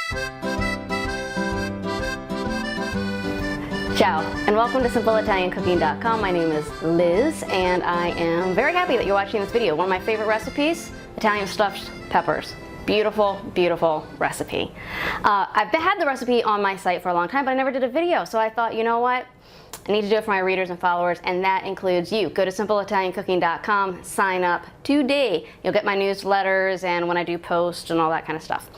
Ciao, and welcome to SimpleItalianCooking.com. My name is Liz, and I am very happy that you're watching this video. One of my favorite recipes, Italian stuffed peppers. Beautiful, beautiful recipe. I've had the recipe on my site for a long time, but I never did a video, so I thought, you know what? I need to do it for my readers and followers, and that includes you. Go to SimpleItalianCooking.com, sign up today. You'll get my newsletters and when I do post and all that kind of stuff.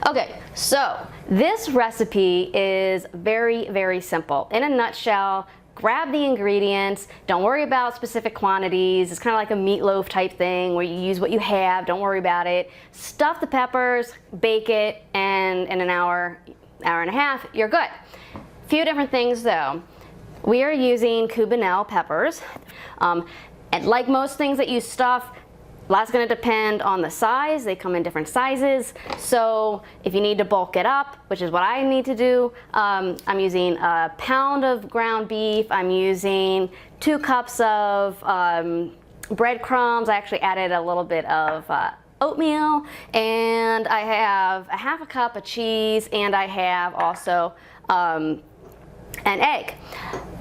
Okay, so this recipe is very, very simple. In a nutshell, grab the ingredients, don't worry about specific quantities. It's kind of like a meatloaf type thing where you use what you have, don't worry about it. Stuff the peppers, bake it, and in an hour, hour and a half, you're good. Few different things though. We are using cubanelle peppers. And like most things that you stuff, that's going to depend on the size. They come in different sizes. So if you need to bulk it up, which is what I need to do, I'm using a pound of ground beef. I'm using 2 cups of breadcrumbs. I actually added a little bit of oatmeal, and I have a half a cup of cheese, and I have also an egg.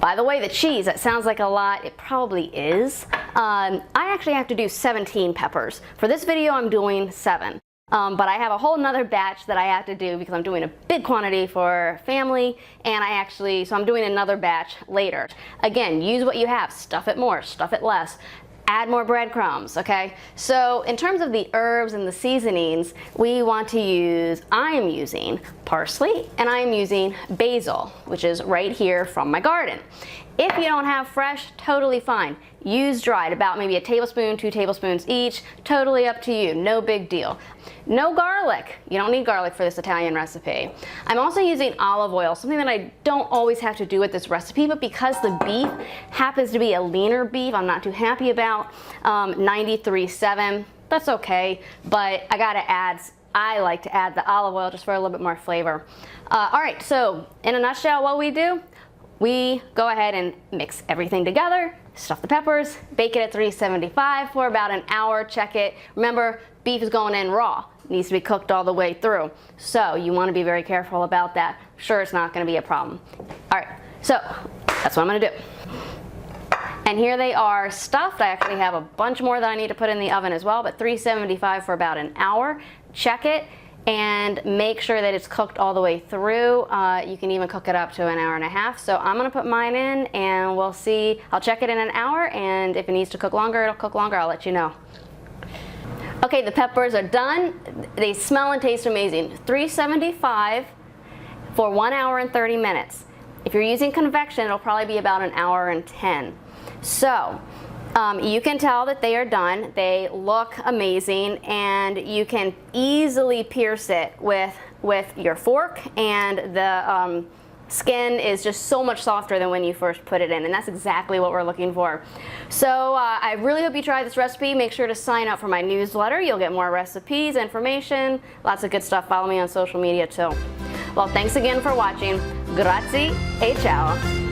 By the way, the cheese, that sounds like a lot. It probably is. I actually have to do 17 peppers. For this video, I'm doing 7. But I have a whole nother batch that I have to do because I'm doing a big quantity for family, and so I'm doing another batch later. Again, use what you have. Stuff it more, stuff it less. Add more breadcrumbs, okay? So in terms of the herbs and the seasonings, I am using parsley, and I am using basil, which is right here from my garden. If you don't have fresh, totally fine. Use dried, about maybe a tablespoon, 2 tablespoons each, totally up to you, no big deal. No garlic, you don't need garlic for this Italian recipe. I'm also using olive oil, something that I don't always have to do with this recipe, but because the beef happens to be a leaner beef, I'm not too happy about, 93.7, that's okay, but I like to add the olive oil just for a little bit more flavor. All right, so in a nutshell, what we do, we go ahead and mix everything together, stuff the peppers, bake it at 375 for about an hour, check it. Remember, beef is going in raw. It needs to be cooked all the way through. So you want to be very careful about that. I'm sure it's not going to be a problem. All right, so that's what I'm going to do. And here they are stuffed. I actually have a bunch more that I need to put in the oven as well, but 375 for about an hour. Check it and make sure that it's cooked all the way through. You can even cook it up to an hour and a half. So I'm gonna put mine in and we'll see. I'll check it in an hour, and if it needs to cook longer, it'll cook longer. I'll let you know. Okay, the peppers are done. They smell and taste amazing. 375 for 1 hour and 30 minutes. If you're using convection, it'll probably be about an hour and 10. So you can tell that they are done. They look amazing, and you can easily pierce it with your fork, and the skin is just so much softer than when you first put it in, and that's exactly what we're looking for. So I really hope you try this recipe. Make sure to sign up for my newsletter. You'll get more recipes, information, lots of good stuff. Follow me on social media too. Well, thanks again for watching. Grazie e ciao.